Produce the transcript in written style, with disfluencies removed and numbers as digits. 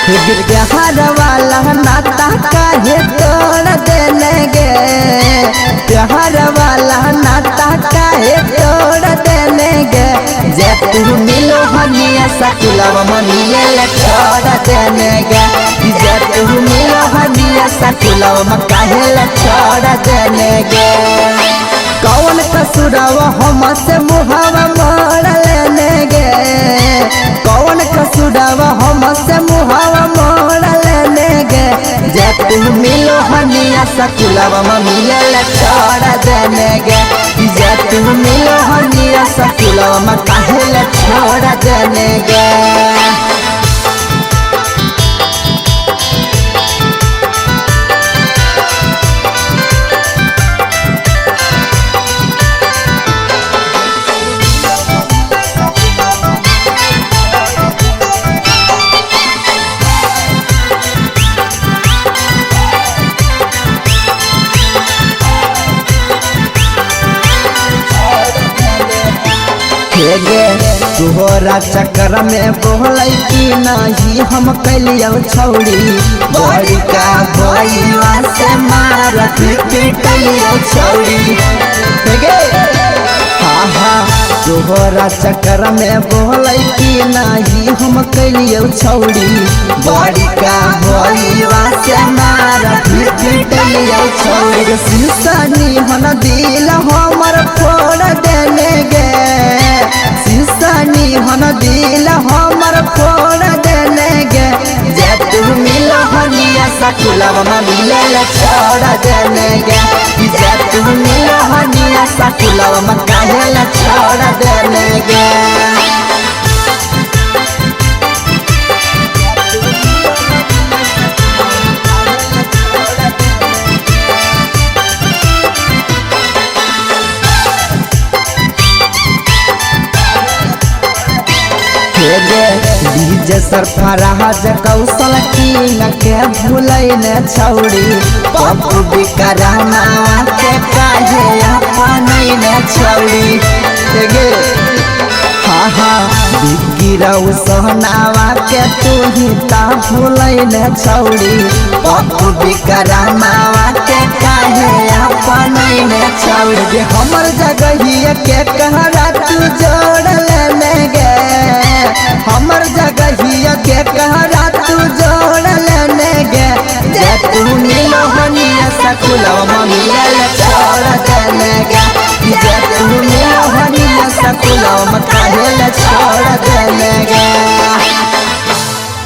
प्यार वाला नाता काहे तोड़ देने गे, प्यार वाला नाता काहे तोड़ देने गे। जे तू मिलो हनिया सकुलवा मनिया छोड़ देने गे, जे तू मिलो हनिया सकुलवा काहे छोड़ देने गे। कौन कसुरवा हमसे मुहावा मोड़ लेने गे, कौन कसुरवा हमसे मुहावा मोड़ लेने गे। जे तू मिलो हनिया सकुलवा मनिया छोड़ देने गे, जे तू मिलो हनिया सकुलवा काहे छोड़ देने गे। तोहरा चक्कर में बोलै कि नहीं हम कैलियो छौड़ी, बड़ी का भैया से मार पिटलियो छौड़ी। तोहरा चक्कर में बोलै कि नहीं हम कैलियो छौड़ी, बड़ी का भैया से मार पिटलियो छौड़ी। सिसनी हन दिल हमर फोड़ देने गे, सिसनी हन दिल हमर फोड़ देने गे। जे तू मिलो हनिया सकुलवा मनिया छोड़ देने गे, जे तू मिलो हनिया सकुलवा काहे छोड़ देने गे। डीजे सरफराज कौशल किंग के भूलै न छौड़ी, पप्पू बिकराना के काहे अपनै न छौड़ी। बिक्की रहू सोहनावा के तू ही ता भूलै न छौड़ी, पप्पू बिकराना के काहे अपनै न छौड़ी। हमर जगहिया के कहरा तू जोड़ लेने गे, हमर जगहिया के कहरा तू जोड़ लेने गे। जे तू मिलो हनिया सकुलवा मनिया छोड़ देने गे,